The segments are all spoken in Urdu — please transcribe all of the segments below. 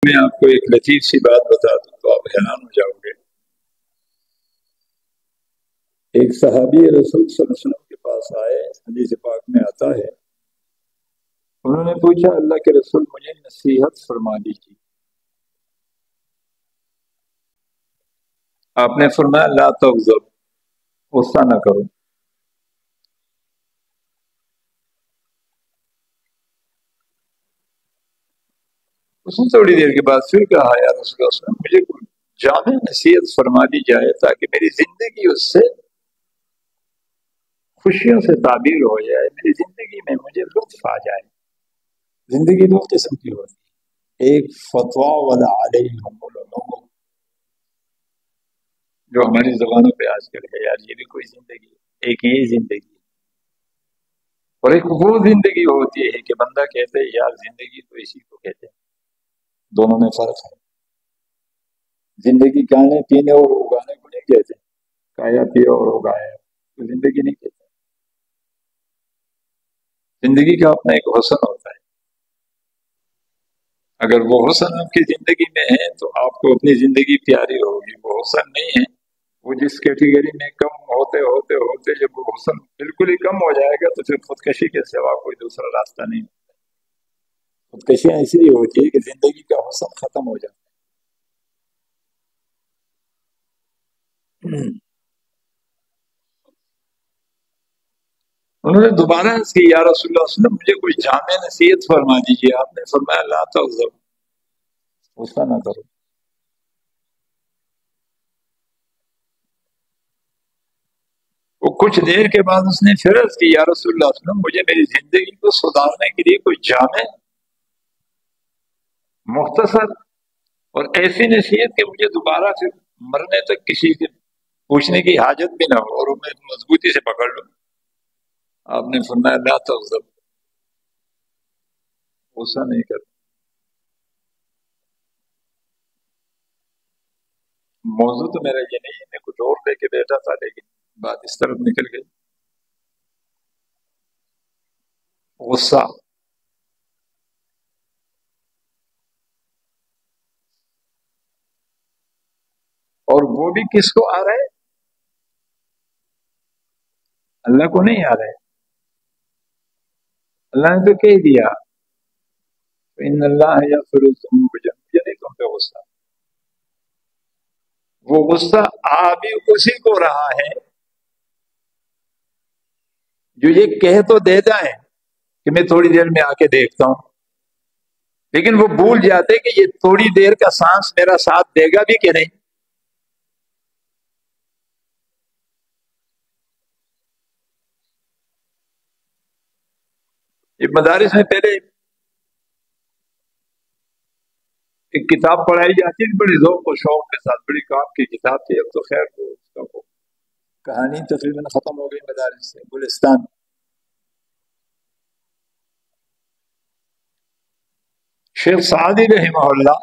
میں آپ کو ایک لطیف سی بات بتا دوں تو آپ حیران ہو جاؤ گے. ایک صحابی رسول صلی اللہ علیہ وسلم کے پاس آئے، حدیث پاک میں آتا ہے، انہوں نے پوچھا اللہ کے رسول مجھے نصیحت فرما دیجیے. آپ نے فرمایا لا تغضب، غصہ نہ کرو. اس نے تھوڑی دیر کے بعد پھر کہا یا رسول اللہ صلی اللہ علیہ وسلم مجھے کوئی جامع نصیحت فرما دی جائے تاکہ میری زندگی اس سے خوشیوں سے تعبیر ہو جائے، میری زندگی میں مجھے لطف آ جائے. زندگی دو قسم کی ہوتی ہے، ایک فتویٰ والا علیہم العلوم، جو ہماری زبانوں پہ آج کل ہے یار یہ بھی کوئی زندگی ہے، ایک یہ زندگی، اور ایک وہ زندگی ہوتی ہے کہ بندہ کہتے ہے یار زندگی تو اسی کو کہتے ہیں. دونوں میں فرق ہے. زندگی کھانے پینے اور اگانے کو نہیں کہتے، کھایا پیا اور اگایا تو زندگی نہیں کہتے. زندگی کا اپنا ایک حسن ہوتا ہے. اگر وہ حسن آپ کی زندگی میں ہے تو آپ کو اپنی زندگی پیاری ہوگی. وہ حسن نہیں ہے، وہ جس کیٹیگری میں کم ہوتے ہوتے ہوتے جب وہ حسن بالکل ہی کم ہو جائے گا تو پھر خودکشی کے سوا کوئی دوسرا راستہ نہیں. خودکشیاں اس لیے ہوتی ہے کہ زندگی کا حسن ختم ہو جاتا ہے. انہوں نے دوبارہ اس کی یا رسول اللہ صلی اللہ علیہ وسلم مجھے کوئی جامع نصیحت فرما دیجیے. آپ نے فرمایا لا تغضب، غصہ نہ کرو. وہ کچھ دیر کے بعد اس نے پھر عرض کی یا رسول اللہ صلی اللہ علیہ وسلم مجھے میری زندگی کو سدھارنے کے لیے کوئی جامع مختصر اور ایسی نصیحت کہ مجھے دوبارہ پھر مرنے تک کسی سے پوچھنے کی حاجت بھی نہ ہو اور میں مضبوطی سے پکڑ لوں. آپ نے فرمایا لا تغضب، غصہ نہیں کرو. موضوع تو میرا یہ نہیں ہے، میں کچھ اور لے کے بیٹھا تھا لیکن بات اس طرف نکل گئی. غصہ اور وہ بھی کس کو آ رہا ہے؟ اللہ کو نہیں آ رہا ہے. اللہ نے تو کہہ دیا ان اللہ یغفر الذنوب جميعا، مجھے نہیں تم پہ غصہ. وہ غصہ آ بھی اسی کو رہا ہے جو یہ کہہ تو دیتا ہے کہ میں تھوڑی دیر میں آ کے دیکھتا ہوں، لیکن وہ بھول جاتے کہ یہ تھوڑی دیر کا سانس میرا ساتھ دے گا بھی کہ نہیں. یہ مدارس میں پہلے ایک کتاب پڑھائی جاتی تھی بڑی ذوق و شوق کے ساتھ، بڑی کام کی کتاب تھی. اب تو خیر وہ کہانی تقریباً ختم ہو گئی مدارس سے. گلستان، شیخ سعدی رحمہ اللہ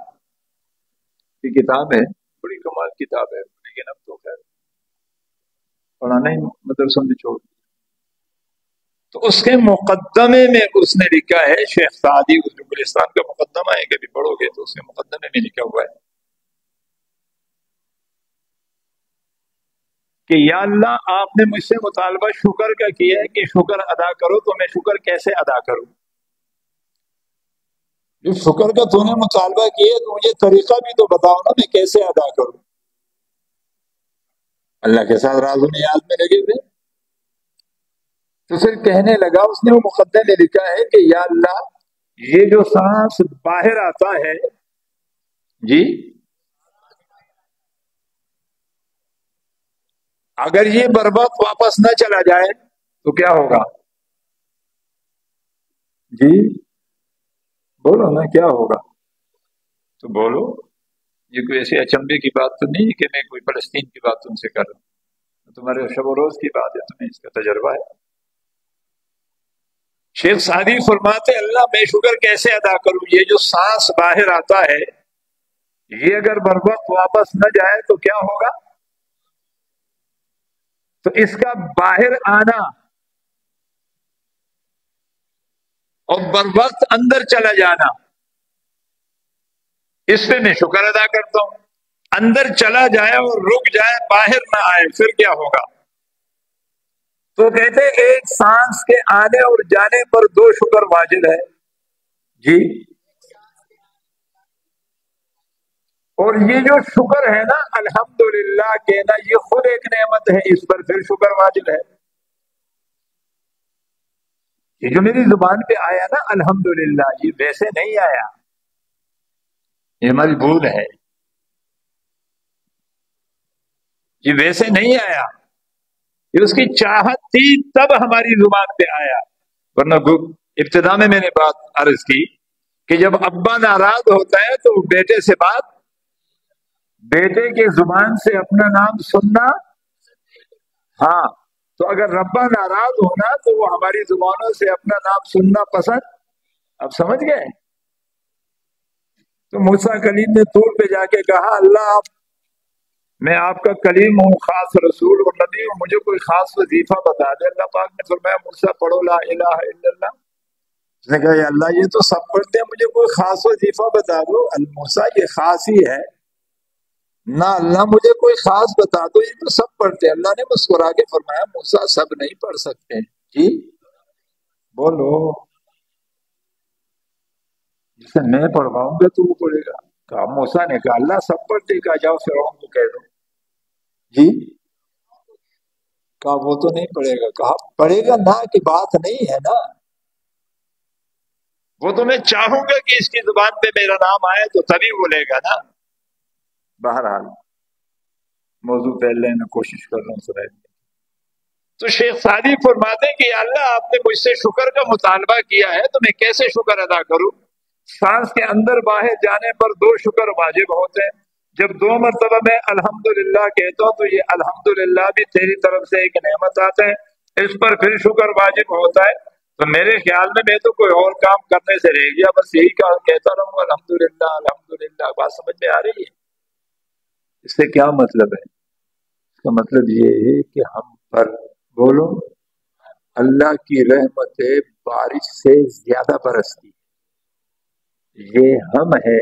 کی کتاب ہے، بڑی کمال کتاب ہے، لیکن اب تو خیر پڑھانا ہی مدرسوں میں چھوڑ دیا. تو اس کے مقدمے میں اس نے لکھا ہے، شیخ سعدی جو گلستان کا مقدمہ ہے، کبھی پڑھو گے تو اس کے مقدمے میں لکھا ہوا ہے کہ یا اللہ آپ نے مجھ سے مطالبہ شکر کا کیا ہے کہ شکر ادا کرو، تو میں شکر کیسے ادا کروں؟ جو شکر کا تو نے مطالبہ کیا تو مجھے طریقہ بھی تو بتاؤ نا، میں کیسے ادا کروں؟ اللہ کے ساتھ راز و نیاز میں لگے ہوئے. تو پھر کہنے لگا، اس نے وہ مقدمے میں لکھا ہے کہ یا اللہ یہ جو سانس باہر آتا ہے جی، اگر یہ برباد واپس نہ چلا جائے تو کیا ہوگا؟ جی بولو نا کیا ہوگا؟ تو بولو. یہ کوئی ایسی اچنبے کی بات تو نہیں کہ میں کوئی فلسطین کی بات تم سے کر رہا ہوں، تمہارے شب و روز کی بات ہے، تمہیں اس کا تجربہ ہے. شیخ سعدی فرماتے اللہ میں شکر کیسے ادا کروں؟ یہ جو سانس باہر آتا ہے یہ اگر بروقت واپس نہ جائے تو کیا ہوگا؟ تو اس کا باہر آنا اور بروقت اندر چلا جانا اس پہ میں شکر ادا کرتا ہوں. اندر چلا جائے اور رک جائے، باہر نہ آئے، پھر کیا ہوگا؟ تو کہتے ہیں ایک سانس کے آنے اور جانے پر 2 شکر واجب ہے. جی. اور یہ جو شکر ہے نا، الحمدللہ کہنا، یہ خود ایک نعمت ہے، اس پر پھر شکر واجب ہے. یہ جو میری زبان پہ آیا نا الحمدللہ، یہ ویسے نہیں آیا، یہ ہماری بھول ہے، یہ ویسے نہیں آیا، یہ اس کی چاہت تھی تب ہماری زبان پہ آیا. ورنہ ابتدا میں نے بات عرض کی کہ جب ابا ناراض ہوتا ہے تو بیٹے سے بات، بیٹے کی زبان سے اپنا نام سننا. ہاں، تو اگر ربا ناراض ہونا تو وہ ہماری زبانوں سے اپنا نام سننا پسند. اب سمجھ گئے؟ تو موسیٰ کلیم نے طور پہ جا کے کہا، اللہ میں آپ کا کلیم ہوں، خاص رسول اور نبی ہوں، مجھے کوئی خاص وظیفہ بتا دے. اللہ پاک نے فرمایا، موسیٰ پڑھو لا الہ الا اللہ. اس نے کہا، یا اللہ یہ تو سب پڑھتے ہیں، مجھے کوئی خاص وظیفہ بتا دو. موسیٰ یہ خاص ہی ہے نہ، اللہ مجھے کوئی خاص بتا دو، یہ تو سب پڑھتے ہیں. اللہ نے مسکرا کے فرمایا، موسیٰ سب نہیں پڑھ سکتے. جی بولو، جسے میں پڑھواؤں گا تو وہ پڑھے گا. کہا موسیٰ نے کہا اللہ سب پڑھتے. کہا جاؤ فرعون کو کہہ دو. جی. کہا وہ تو نہیں پڑھے گا. کہا پڑھے گا نہ کی بات نہیں ہے نا، وہ تو میں چاہوں گا کہ اس کی زبان پہ میرا نام آئے تو تبھی بولے گا نا. بہرحال موضوع پہلے میں کوشش کر رہا ہوں سنائے. تو شیخ سعدی فرماتے ہیں کہ یا اللہ آپ نے مجھ سے شکر کا مطالبہ کیا ہے تو میں کیسے شکر ادا کروں؟ سانس کے اندر باہر جانے پر 2 شکر واجب ہوتے ہیں. جب 2 مرتبہ میں الحمدللہ کہتا ہوں تو یہ الحمدللہ بھی تیری طرف سے ایک نعمت آتا ہے، اس پر پھر شکر واجب ہوتا ہے. تو میرے خیال میں تو کوئی اور کام کرنے سے رہ گیا، بس یہی کام کہتا رہوں الحمدللہ الحمدللہ. بات سمجھ میں آ رہی ہے؟ اس سے کیا مطلب ہے؟ اس کا مطلب یہ ہے کہ ہم پر بولو اللہ کی رحمت بارش سے زیادہ برستی. یہ ہم ہے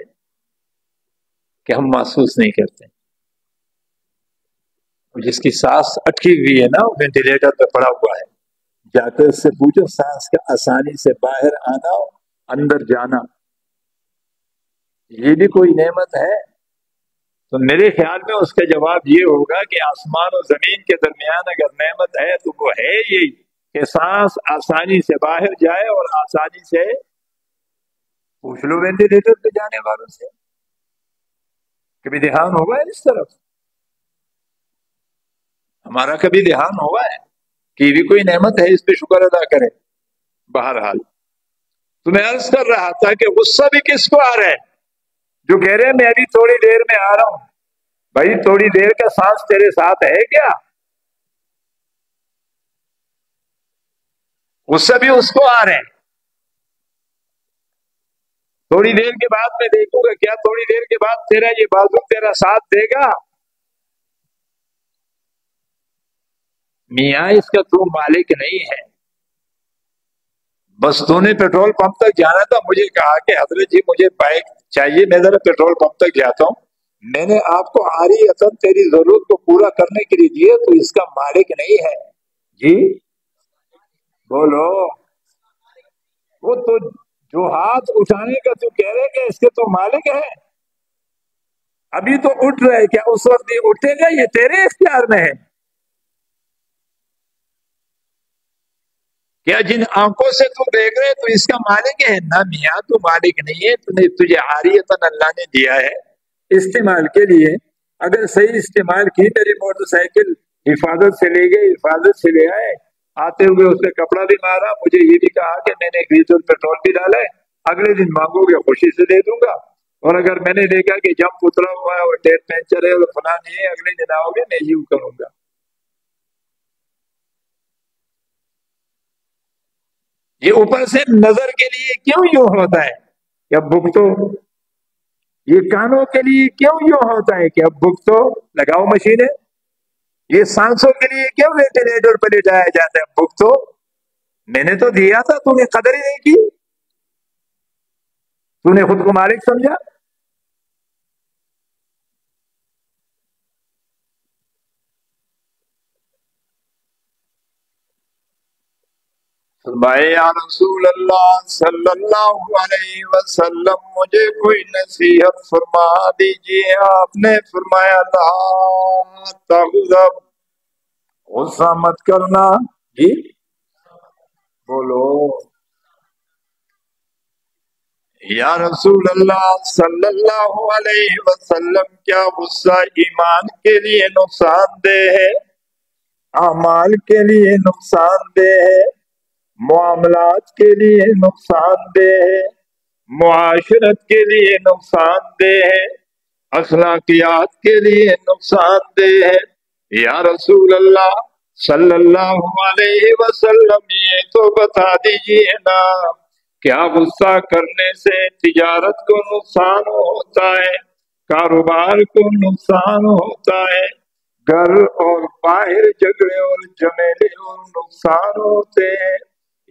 کہ ہم محسوس نہیں کرتے. جس کی سانس اٹکی ہوئی ہے نا، وہ وینٹیلیٹر پہ پڑا ہوا ہے، جا کر اس سے پوچھو سانس کا آسانی سے باہر آنا اندر جانا، یہ بھی کوئی نعمت ہے؟ تو میرے خیال میں اس کا جواب یہ ہوگا کہ آسمان و زمین کے درمیان اگر نعمت ہے تو وہ ہے یہی کہ سانس آسانی سے باہر جائے اور آسانی سے، پوچھ لو وینٹیلیٹر پہ جانے والوں سے، کبھی دھیان ہوگا اس طرف؟ ہمارا کبھی دھیان ہوا ہے کہ یہ بھی کوئی نعمت ہے، اس پہ شکر ادا کرے؟ بہرحال تو میں عرض کر رہا تھا کہ غصہ بھی کس کو آ رہا ہے؟ جو کہہ رہے ہیں میں ابھی تھوڑی دیر میں آ رہا ہوں. بھائی تھوڑی دیر کا سانس تیرے ساتھ ہے کیا؟ غصہ بھی اس کو آ رہے ہیں. تھوڑی دیر کے بعد میں دیکھوں گا، کیا تھوڑی دیر کے بعد تیرا یہ بازو تیرا ساتھ دے گا؟ میاں اس کا تو مالک نہیں ہے، بس تو نے پیٹرول پمپ تک جانا تھا، مجھے کہا کہ حضرت جی مجھے بائک چاہیے، میں ذرا پیٹرول پمپ تک جاتا ہوں. میں نے آپ کو آری اصل تیری ضرورت کو پورا کرنے کے لیے دیے، تو اس کا مالک نہیں ہے. جی بولو، وہ تو جو ہاتھ اٹھانے کا تو کہہ رہے کہ اس کے تو مالک ہے. ابھی تو اٹھ رہے، کیا اس وقت یہ اٹھے گا؟ یہ تیرے اختیار میں ہے. کیا جن آنکھوں سے تو دیکھ رہے تو اس کا مالک ہے؟ نہ میاں تو مالک نہیں ہے، تجھے عاریتاً اللہ نے دیا ہے استعمال کے لیے. اگر صحیح استعمال کی، میری موٹر سائیکل حفاظت سے لے گئے، حفاظت سے لے آئے، آتے ہوئے اس نے کپڑا بھی مارا، مجھے یہ بھی کہا کہ میں نے 1 لیٹر پیٹرول بھی ڈالا ہے، اگلے دن مانگو گے خوشی سے دے دوں گا. اور اگر میں نے دیکھا کہ جمپ اترا ہوا ہے اور ٹائر پنچر ہے اور فلاں نہیں ہے، اگلے دن آؤ گے میں یوں کروں گا. یہ اوپر سے نظر کے لیے کیوں یوں ہوتا ہے کہ اب بھگتو؟ یہ کانوں کے لیے کیوں یوں ہوتا ہے کہ اب بھگتو، لگاؤ مشینیں؟ یہ سانسوں کے لیے کیوں وینٹیلیٹر پر لٹایا جاتا ہے؟ بھگتو. میں نے تو دیا تھا، تو نے قدر ہی نہیں کی، تو نے خود کو مالک سمجھا. فرمائے یا رسول اللہ صلی اللہ علیہ وسلم مجھے کوئی نصیحت فرما دیجیے. آپ نے فرمایا لا تغضب، غصہ مت کرنا. جی بولو. یا رسول اللہ صلی اللہ علیہ وسلم کیا غصہ ایمان کے لیے نقصان دہ ہے، اعمال کے لیے نقصان دہ ہے، معاملات کے لیے نقصان دہ ہے، معاشرت کے لیے نقصان دہ ہے، اخلاقیات کے لیے نقصان دہ ہے؟ یا رسول اللہ صلی اللہ علیہ وسلم یہ تو بتا دیجیے نا، کیا غصہ کرنے سے تجارت کو نقصان ہوتا ہے، کاروبار کو نقصان ہوتا ہے، گھر اور باہر جھگڑے اور جھمیلے اور نقصان ہوتے ہیں؟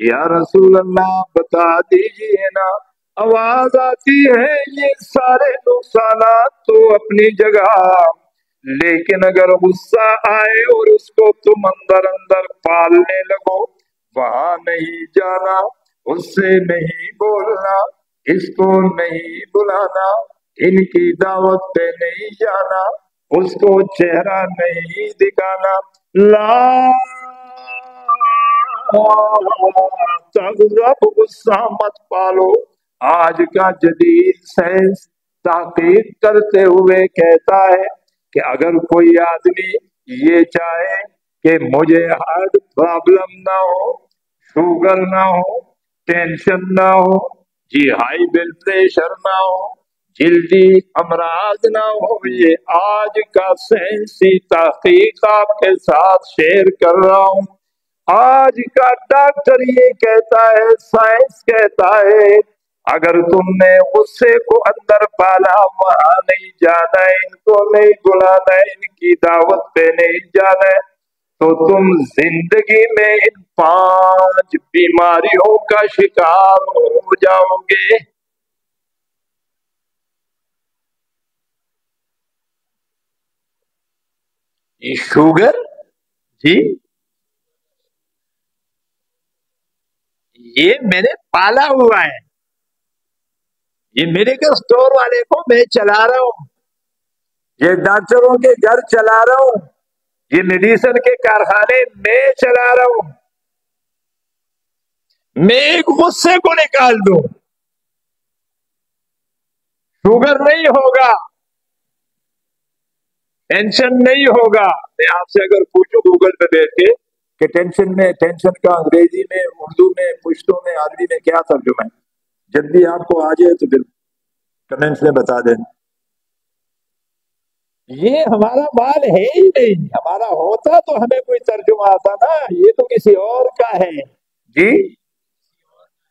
یا رسول اللہ بتا دیجیے نا. آواز آتی ہے یہ سارے نقصانات تو اپنی جگہ، لیکن اگر غصہ آئے اور اس کو تم اندر اندر پالنے لگو، وہاں نہیں جانا، اس سے نہیں بولنا، اس کو نہیں بلانا، ان کی دعوت پہ نہیں جانا، اس کو چہرہ نہیں دکھانا. لا تغضب، غصہ مت پالو. آج کا جدید سائنس تحقیق کرتے ہوئے کہتا ہے کہ اگر کوئی آدمی یہ چاہے کہ مجھے ہارٹ پرابلم نہ ہو، شوگر نہ ہو، ٹینشن نہ ہو، جی ہائی بلڈ پریشر نہ ہو، جلدی امراض نہ ہو، یہ آج کا سائنسی تحقیق آپ کے ساتھ شیئر کر رہا ہوں. آج کا ڈاکٹر یہ کہتا ہے، سائنس کہتا ہے اگر تم نے غصے کو اندر پالا، وہاں نہیں جانا، ان کو نہیں بلانا، ان کی دعوت پہ نہیں جانا، تو تم زندگی میں ان 5 بیماریوں کا شکار ہو جاؤ گے. یہ شوگر جی یہ میں نے پالا ہوا ہے، یہ میڈیکل سٹور والے کو میں چلا رہا ہوں، یہ ڈاکٹروں کے گھر چلا رہا ہوں، یہ میڈیسن کے کارخانے میں چلا رہا ہوں. میں ایک غصے کو نکال دوں، شوگر نہیں ہوگا، ٹینشن نہیں ہوگا. میں آپ سے اگر پوچھوں گوگل پہ بیٹھ کے کہ ٹینشن کا انگریزی میں، اردو میں، پشتو میں، عربی میں کیا ترجمہ ہے، جب بھی آپ کو آ جائے تو پھر کمنٹس میں بتا دیں. یہ ہمارا مال ہے ہی نہیں، ہمارا ہوتا تو ہمیں کوئی ترجمہ آتا نا، یہ تو کسی اور کا ہے. جی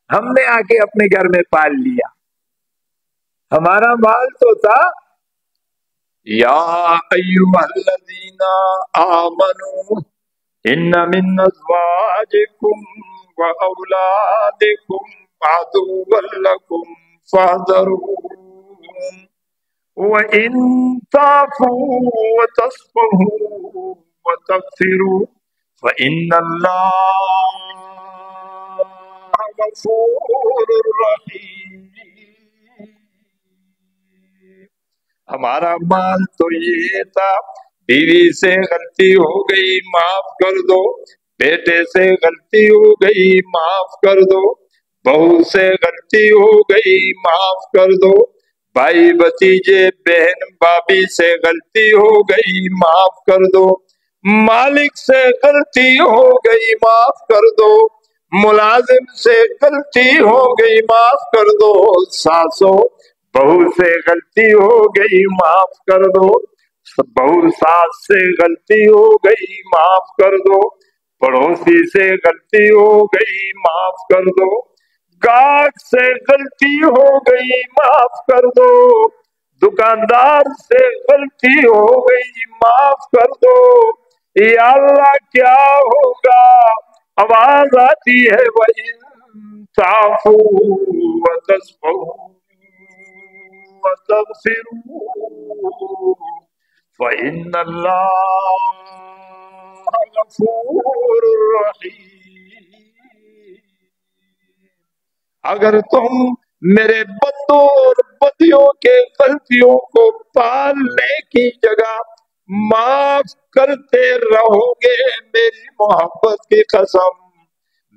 ہم نے آ کے اپنے گھر میں پال لیا، ہمارا مال تو تھا. یا ایھا الذین آمنوا ان من ازواجکم واولادکم عدوا لکم فاحذروہم وَإِن تَعْفُوا وَتَصْفَحُوا وَتَغْفِرُوا فَإِنَّ اللَّهَ غَفُورٌ رَّحِيمٌ. ہمارا مال تو یہ تھا، بیوی سے غلطی ہو گئی معاف کر دو، بیٹے سے غلطی ہو گئی معاف کر دو، بہو سے غلطی ہو گئی معاف کر دو، بھائی بھتیجے بہن بھابھی سے غلطی ہو گئی معاف کر دو، مالک سے غلطی ہو گئی معاف کر دو، ملازم سے غلطی ہو گئی معاف کر دو، ساسو بہو سے غلطی ہو گئی معاف کر دو، بہو ساس سے غلطی ہو گئی معاف کر دو، پڑوسی سے غلطی ہو گئی معاف کر دو، گاہک سے غلطی ہو گئی معاف کر دو، دکاندار سے غلطی ہو گئی معاف کر دو. یا اللہ کیا ہوگا؟ آواز آتی ہے وَإِن تَعْفُوا وَتَصْفَحُوا وَتَغْفِرُوا فَإِنَّ اللَّهَ غَفُورٌ رَّحِيمٌ. اگر تم میرے بندوں اور بدیوں کے غلطیوں کو پالنے کی جگہ معاف کرتے رہو گے، میری محبت کی قسم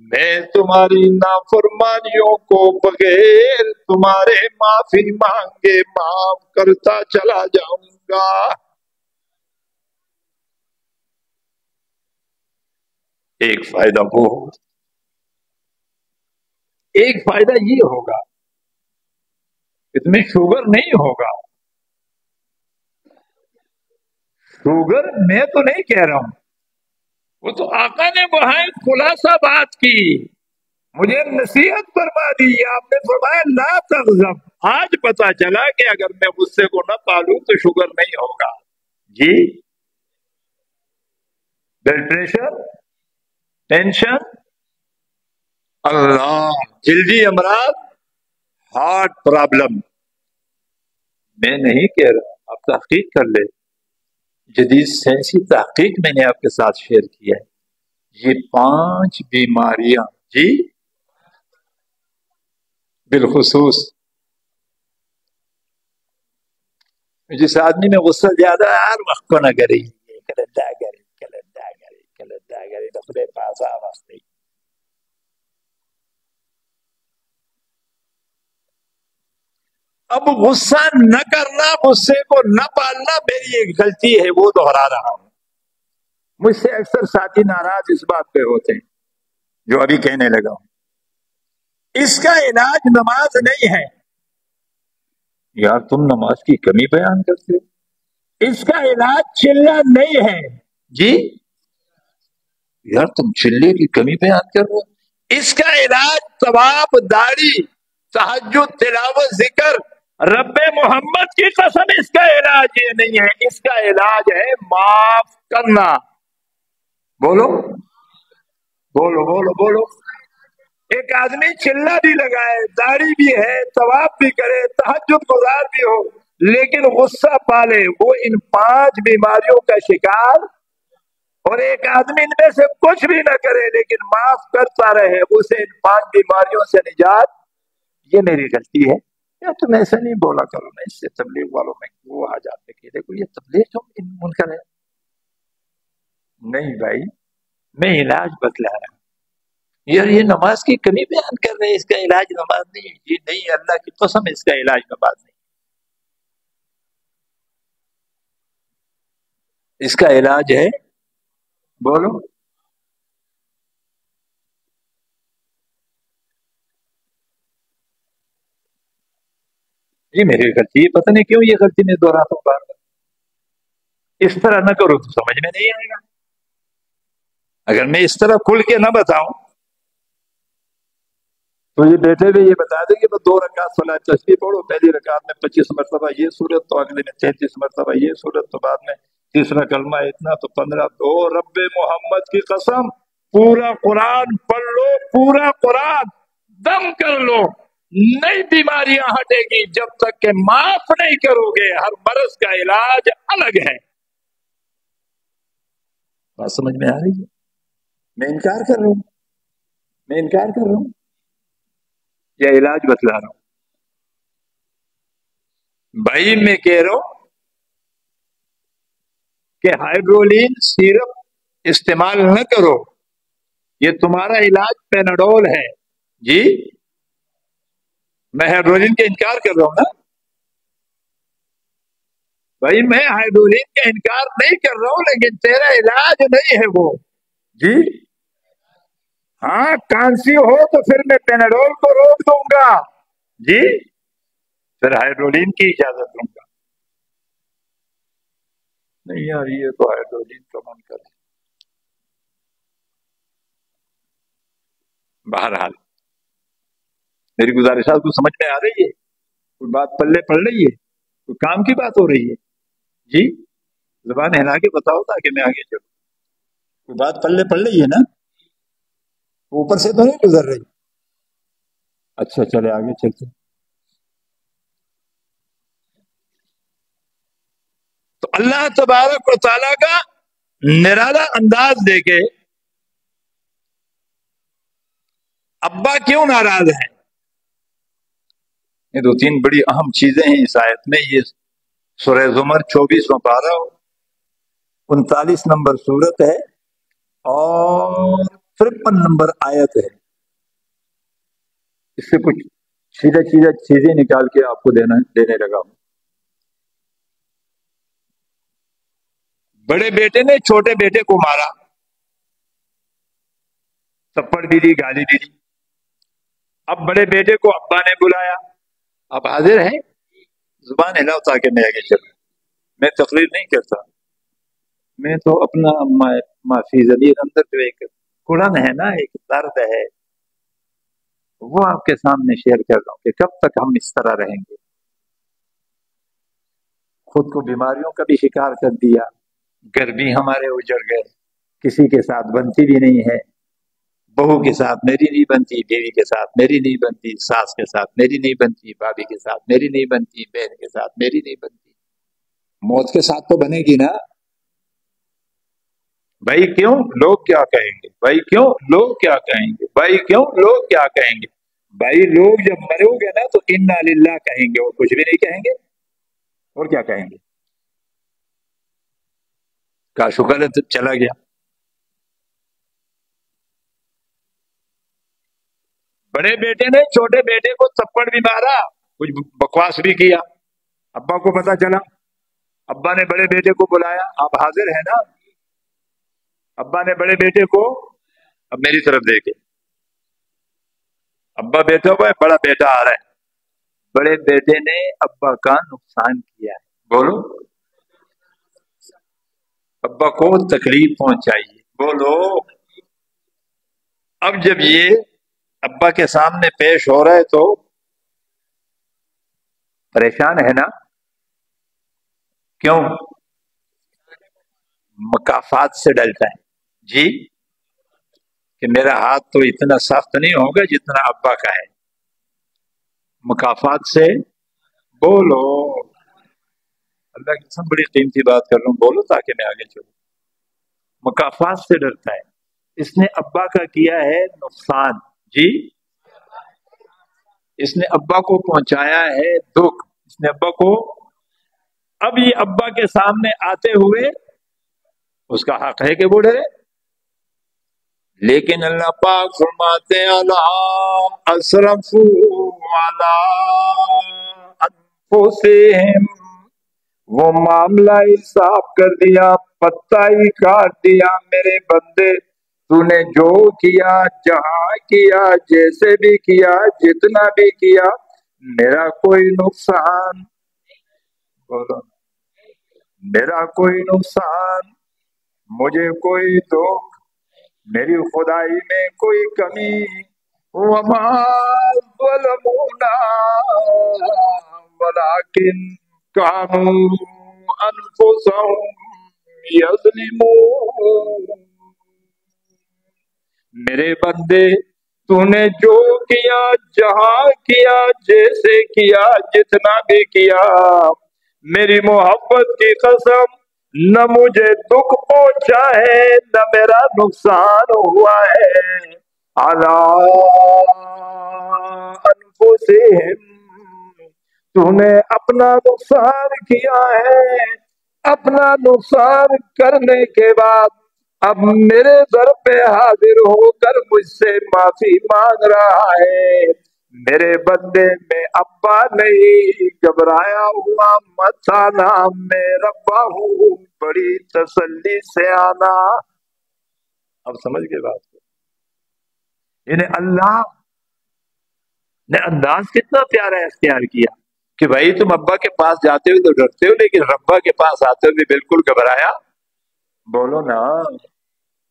میں تمہاری نافرمانیوں کو بغیر تمہارے معافی مانگے معاف کرتا چلا جاؤں گا۔ ایک فائدہ وہ ہوگا، ایک فائدہ یہ ہوگا، اس میں شوگر نہیں ہوگا۔ شوگر میں تو نہیں کہہ رہا ہوں، وہ تو آقا نے وہاں ایک خلاصہ بات کی، مجھے نصیحت فرما دی، آپ نے فرمایا لا تغضب۔ آج پتا چلا کہ اگر میں غصے کو نہ پالوں تو شوگر نہیں ہوگا جی، بلڈ پریشر، ٹینشن، اللہ، جلدی امراض، ہارٹ پرابلم، میں نہیں کہہ رہا، آپ تحقیق کر لیں، جدید سائنسی تحقیق میں نے آپ کے ساتھ شیئر کیا ہے، یہ 5 بیماریاں جی بالخصوص جس آدمی میں غصہ زیادہ ہے ہر وقت کو نہ کرے، کلندا کرے کلندا کرے کلندا کرے تو خدے پاسا واسطے۔ اب غصہ نہ کرنا، غصے کو نہ پالنا میری ایک غلطی ہے، وہ دہرا رہا ہوں۔ مجھ سے اکثر ساتھی ناراض اس بات پہ ہوتے ہیں جو ابھی کہنے لگا ہوں، اس کا علاج نماز نہیں ہے۔ یار تم نماز کی کمی بیان کرتے ہو، اس کا علاج چلنا نہیں ہے جی، یار تم چلے کی کمی بیان کر رہے ہو، اس کا علاج ثواب، داڑھی، تہجد، تلاوت، ذکر، رب محمد کی قسم اس کا علاج یہ نہیں ہے، اس کا علاج ہے معاف کرنا۔ بولو بولو بولو بولو۔ ایک آدمی چلہ بھی لگائے، داڑھی بھی ہے، ثواب بھی کرے، تہجد گزار بھی ہو، لیکن غصہ پالے، وہ ان 5 بیماریوں کا شکار۔ اور ایک آدمی ان میں سے کچھ بھی نہ کرے لیکن معاف کرتا رہے، اسے ان 5 بیماریوں سے نجات۔ یہ میری غلطی ہے، یا تم ایسا نہیں بولا کرو نا، اس سے تبلیغ والوں میں وہ آ جاتے کہ دیکھو یہ تبلیغ تو منکر ہے۔ نہیں بھائی، میں علاج بتلا رہا ہوں، یار یہ نماز کی کمی بیان کر رہے ہیں، اس کا علاج نماز نہیں ہے جی، نہیں، اللہ کی قسم اس کا علاج نماز نہیں، اس کا علاج ہے، بولو جی میری غلطی ہے، پتہ نہیں کیوں یہ غلطی میں دہراتا ہوں بار بار۔ اس طرح نہ کرو تو سمجھ میں نہیں آئے گا، اگر میں اس طرح کھل کے نہ بتاؤں تو یہ بیٹھے ہوئے یہ بتا دیں کہ بس 2 رکعت صلاۃ تسبیح پڑھو، پہلی رکعت میں 25 مرتبہ یہ سورت، تو اگلے میں 33 مرتبہ یہ سورت، تو بعد میں تیسرا کلمہ اتنا، تو 15، تو رب محمد کی قسم پورا قرآن پڑھ لو، پورا قرآن دم کر لو، نئی بیماریاں ہٹے گی جب تک کہ معاف نہیں کرو گے۔ ہر مرض کا علاج الگ ہے، بات سمجھ میں آ رہی ہے؟ میں انکار کر رہا ہوں، میں انکار کر رہا ہوں یا علاج بتلا رہا ہوں؟ بھائی میں کہہ رہا ہوں کہ ہائیڈرولین سیرپ استعمال نہ کرو، یہ تمہارا علاج پیناڈول ہے جی، میں ہائیڈرولین کا انکار کر رہا ہوں نا بھائی، میں ہائیڈرولین کا انکار نہیں کر رہا ہوں، لیکن تیرا علاج نہیں ہے وہ جی۔ ہاں کانسی ہو تو پھر میں پیناڈول کو روک دوں گا جی، پھر ہائیڈرولین کی اجازت دوں گا۔ نہیں یار یہ تو ہائیڈرولین کا من کرے، بہرحال میری گزارشات کو سمجھ میں آ رہی ہے؟ کوئی بات پلے پڑ رہی ہے؟ کوئی کام کی بات ہو رہی ہے جی؟ زبان ہلا کے بتاؤ تاکہ میں آگے چلوں، کوئی بات پلے پڑ رہی ہے نا؟ اوپر سے تو نہیں گزر رہی؟ اچھا چلے آگے چلتے۔ تو اللہ تبارک و تعالیٰ کا نرالا انداز دے کے ابا کیوں ناراض ہیں؟ یہ دو تین بڑی اہم چیزیں ہیں اس آیت میں. یہ سورہ زمر 24واں پارہ 39 نمبر سورت ہے اور 53 نمبر آیت ہے. اس سے کچھ سیدھا چیزیں نکال کے آپ کو دینے لگا ہوں. بڑے بیٹے نے چھوٹے بیٹے کو مارا، تھپڑ بھی دی، گالی بھی دی. اب بڑے بیٹے کو ابا نے بلایا. آپ حاضر ہیں؟ زبان ہلاؤ تاکہ میں آگے چلوں. میں تقریر نہیں کرتا، میں تو اپنا معافی ضمیر اندر جو ایک قرآن ہے نا، ایک درد ہے، وہ آپ کے سامنے شیئر کر رہا ہوں کہ کب تک ہم اس طرح رہیں گے. خود کو بیماریوں کا بھی شکار کر دیا، گھر بھی ہمارے اجڑ گئے، کسی کے ساتھ بنتی بھی نہیں ہے. بہو کے ساتھ میری نہیں بنتی، بیوی کے ساتھ میری نہیں بنتی، ساس کے ساتھ میری نہیں بنتی، بھابھی کے ساتھ میری نہیں بنتی، بہن کے ساتھ میری نہیں بنتی. موت کے ساتھ تو بنے گی نا. بھائی کیوں؟ لوگ کیا کہیں گے؟ بھائی کیوں؟ لوگ کیا کہیں گے؟ بھائی کیوں؟ لوگ کیا کہیں گے؟ بھائی لوگ جب مرو گے نا تو انا للہ کہیں گے، اور کچھ بھی نہیں کہیں گے. اور کیا کہیں گے؟ کا شکر ہے چلا گیا. بڑے بیٹے نے چھوٹے بیٹے کو تھپڑ بھی مارا، کچھ بکواس بھی کیا. ابا کو پتا چلا، ابا نے بڑے بیٹے کو بلایا. آپ حاضر ہیں نا؟ ابا نے بڑے بیٹے کو، اب میری طرف دیکھے، ابا بیٹھا ہوا ہے، بڑا بیٹا آ رہا ہے. بڑے بیٹے نے ابا کا نقصان کیا ہے. بولو، ابا کو تکلیف پہنچائی ہے. بولو. اب جب یہ ابا کے سامنے پیش ہو رہا ہے تو پریشان ہے نا. کیوں؟ مکافات سے ڈلتا ہے. جی، کہ میرا ہاتھ تو اتنا سخت نہیں ہوگا جتنا ابا کا ہے. مکافات سے. بولو. اللہ کی قسم بڑی قیمتی بات کر رہا ہوں، بولو تاکہ میں آگے چلوں. مکافات سے ڈرتا ہے. اس نے ابا کا کیا ہے نقصان. جی، اس نے ابا کو پہنچایا ہے دکھ، اس نے ابا کو. اب یہ ابا کے سامنے آتے ہوئے اس کا حق ہے کہ وہ ڈرے. لیکن اللہ پاک فرماتے ہیں اللہ اسرفوا علی انفسہم، وہ معاملہ ہی صاف کر دیا، پتہ ہی کاٹ دیا. میرے بندے، تو نے جو کیا، جہاں کیا، جیسے بھی کیا، جتنا بھی کیا، میرا کوئی نقصان، بولو، میرا کوئی نقصان، مجھے کوئی دکھ، میری خدائی میں کوئی کمی. وما ظلمونا ولکن كانوا انفسهم یظلمون. میرے بندے، تو نے جو کیا، جہاں کیا، جیسے کیا، جتنا بھی کیا، میری محبت کی قسم، نہ مجھے دکھ پہنچا ہے، نہ میرا نقصان ہوا ہے. علی انفسہم، تو نے اپنا نقصان کیا ہے. اپنا نقصان کرنے کے بعد اب میرے در پہ حاضر ہو کر مجھ سے معافی مانگ رہا ہے. میرے بندے، میں ابا نہیں، گھبرایا ہوا مت آنا، میں ربا ہوں، بڑی تسلی سے آنا. اب سمجھ گئے بات کو؟ یعنی اللہ نے انداز کتنا پیارا اختیار کیا کہ بھائی تم ابا کے پاس جاتے ہو تو ڈرتے ہو، لیکن ربا کے پاس آتے ہوئے بالکل گھبرایا. بولو نا،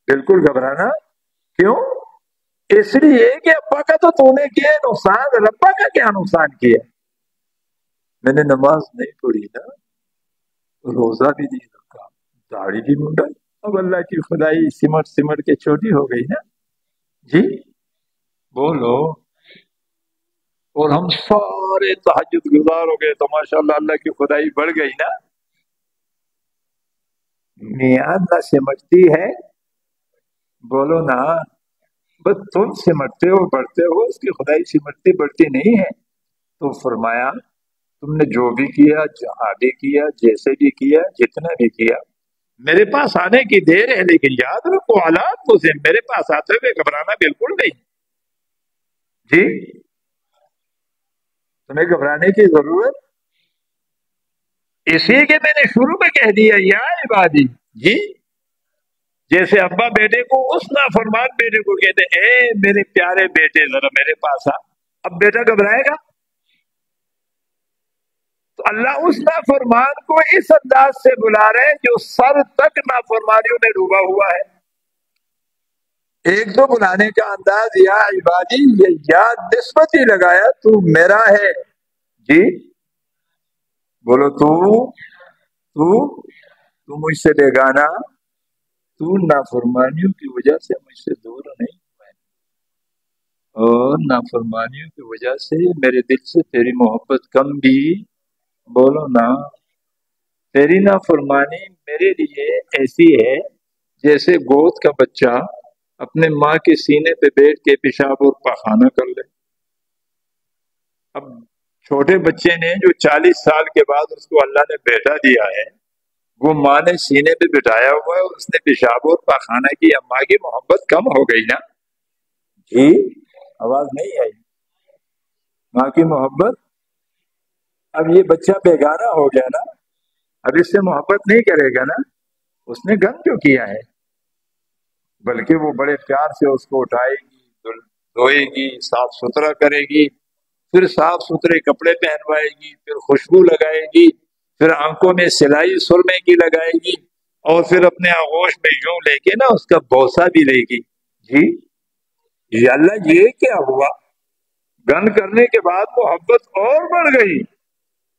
بالکل گھبرانا. کیوں؟ اس لیے کہ ابا کا تو نے کیا نقصان، ربا کا کیا نقصان کیا؟ میں نے نماز نہیں پڑھی نا، روزہ بھی نہیں رکھا، داڑھی بھی منڈا، اب اللہ کی خدائی سمٹ سمٹ کے چھوٹی ہو گئی نا. جی بولو. اور ہم سارے تہجد گزار ہو گئے تو ماشاءاللہ اللہ کی خدائی بڑھ گئی نا. میاں نہ سمٹتی ہے. بولو نا. بس تم سمٹتے ہو، بڑھتے ہو، اس کی خدائی سمٹتی بڑھتی نہیں ہے. تو فرمایا تم نے جو بھی کیا، جہاں بھی کیا، جیسے بھی کیا، جتنا بھی کیا، میرے پاس آنے کی دیر ہے، لیکن یاد رکھو حالات مجھے میرے پاس آتے ہوئے گھبرانا بالکل نہیں جی، تمہیں گھبرانے کی ضرورت اسی کے میں نے شروع میں کہہ دیا یا عبادی جی، جیسے ابا بیٹے کو اس نافرمان بیٹے کو کہتے اے میرے پیارے بیٹے ذرا میرے پاس آ، اب بیٹا گھبرائے گا؟ تو اللہ اس نافرمان کو اس انداز سے بلا رہے ہیں جو سر تک نافرمانیوں میں ڈوبا ہوا ہے۔ ایک تو بلانے کا انداز یا عبادی، یہ یا نسبت ہی لگایا تو میرا ہے جی، بولو تو مجھ سے بیگانہ، تو نافرمانیوں کی وجہ سے مجھ سے دور نہیں ہوا ہے، اور نافرمانیوں کی وجہ سے میرے دل سے تیری محبت کم بھی، بولو نا، تیری نافرمانی میرے لیے ایسی ہے جیسے گود کا بچہ اپنے ماں کے سینے پہ بیٹھ کے پیشاب اور پاخانہ کر لے۔ اب چھوٹے بچے نے جو 40 سال کے بعد اس کو اللہ نے بیٹا دیا ہے، وہ ماں نے سینے پہ بٹھایا ہوا ہے، اس نے پیشاب اور پاخانہ کی، ماں کی محبت کم ہو گئی نا جی، آواز نہیں آئی؟ ماں کی محبت، اب یہ بچہ بیگانہ ہو گیا نا، اب اس سے محبت نہیں کرے گا نا، اس نے گم جو کیا ہے، بلکہ وہ بڑے پیار سے اس کو اٹھائے گی، دھوئے گی، صاف ستھرا کرے گی، پھر صاف ستھرے کپڑے پہنوائے گی، پھر خوشبو لگائے گی، پھر آنکھوں میں سلائی سرمے کی لگائے گی، اور پھر اپنے آغوش میں یوں لے کے نا اس کا بوسہ بھی لے گی جی، یا اللہ یہ کیا ہوا؟ گن کرنے کے بعد محبت اور بڑھ گئی۔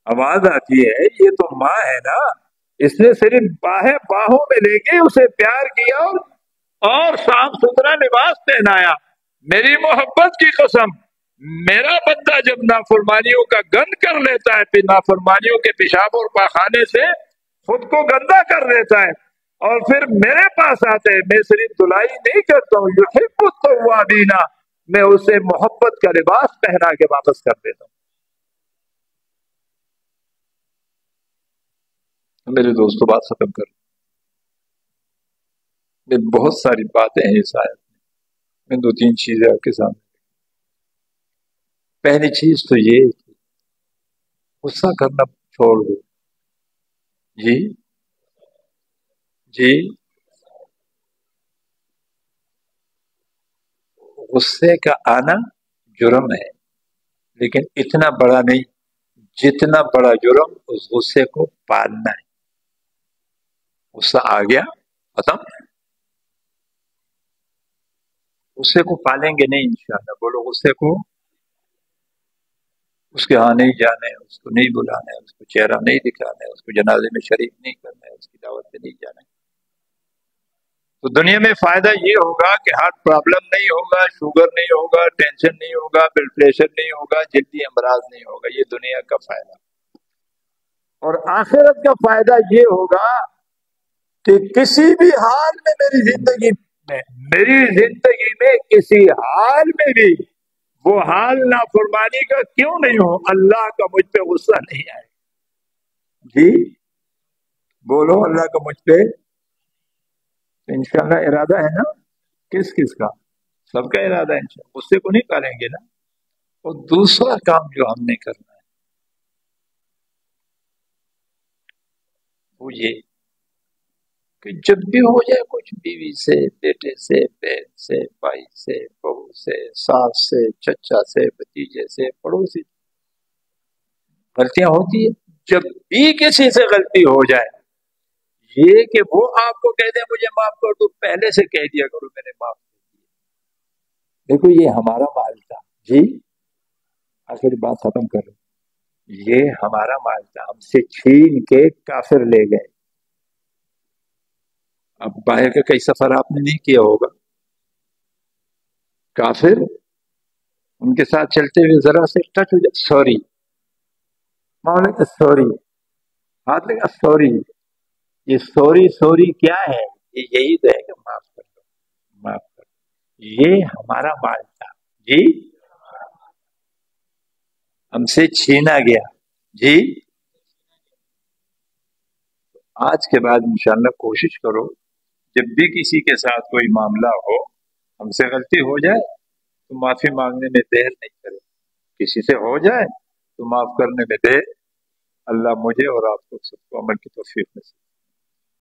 آواز آتی ہے یہ تو ماں ہے نا، اس نے صرف باہوں میں لے کے اسے پیار کیا اور صاف ستھرا لباس پہنایا۔ میری محبت کی قسم، میرا بندہ جب نافرمانیوں کا گند کر لیتا ہے، پھر نافرمانیوں کے پیشاب اور پاخانے سے خود کو گندا کر لیتا ہے، اور پھر میرے پاس آتے ہیں، میں صرف دلائی نہیں کرتا ہوں، یحب التوابین، میں اسے محبت کا لباس پہنا کے واپس کر دیتا ہوں۔ میرے دوستوں بات ختم کر، میں بہت ساری باتیں ہیں اس آیت میں 2-3 چیزیں آپ کے سامنے۔ پہلی چیز تو یہ کہ غصہ کرنا چھوڑ دو جی جی، غصے کا آنا جرم ہے، لیکن اتنا بڑا نہیں جتنا بڑا جرم اس غصے کو پالنا ہے۔ غصہ آ گیا ختم، غصے کو پالیں گے نہیں انشاءاللہ، بولو غصے کو، اس کے ہاں نہیں جانا ہے، اس کو نہیں بلانا ہے، اس کو چہرہ نہیں دکھانا ہے، اس کو جنازے میں شریک نہیں کرنا ہے، اس کی دعوت پہ نہیں جانا ہے۔ تو دنیا میں فائدہ یہ ہوگا کہ ہارٹ پرابلم نہیں ہوگا، شوگر نہیں ہوگا، ٹینشن نہیں ہوگا، بلڈ پریشر نہیں ہوگا، جلدی امراض نہیں ہوگا، یہ دنیا کا فائدہ۔ اور آخرت کا فائدہ یہ ہوگا کہ کسی بھی حال میں میری زندگی میں کسی حال میں بھی وہ حال نافرمانی کا کیوں نہیں ہو، اللہ کا مجھ پہ غصہ نہیں آئے جی، بولو اللہ کا مجھ پہ انشاءاللہ ارادہ ہے نا، کس کس کا؟ سب کا ارادہ ہے انشاءاللہ، غصے کو نہیں پالیں گے نا۔ اور دوسرا کام جو ہم نے کرنا ہے وہ یہ کہ جب بھی ہو جائے کچھ، بیوی سے، بیٹے سے، بہن سے، بھائی سے، بہو سے، ساس سے، چچا سے، بھتیجے سے، پڑوسی سے، غلطیاں ہوتی ہیں، جب بھی کسی سے غلطی ہو جائے، یہ کہ وہ آپ کو کہہ دیں مجھے معاف کر دو، پہلے سے کہہ دیا کرو میں نے معاف کر دیا۔ دیکھو یہ ہمارا مال تھا جی، آخر بات ختم کر رہے، یہ ہمارا مال تھا، ہم سے چھین کے کافر لے گئے۔ اب باہر کا کئی سفر آپ نے نہیں کیا ہوگا، کافر ان کے ساتھ چلتے ہوئے ذرا سے ٹچ ہو جائے، سوری مولا، سوری، ہاتھ لگا، سوری، یہ سوری کیا ہے؟ یہ یہی تو ہے کہ معاف کر دو، معاف کر دو، یہ ہمارا مال تھا جی، ہم سے چھینا گیا جی. آج کے بعد انشاءاللہ کوشش کرو جب بھی کسی کے ساتھ کوئی معاملہ ہو، ہم سے غلطی ہو جائے تو معافی مانگنے میں دیر نہیں کرے. کسی سے ہو جائے تو معاف کرنے میں دیر. اللہ مجھے اور آپ کو سب کو عمل کی توفیق نصیب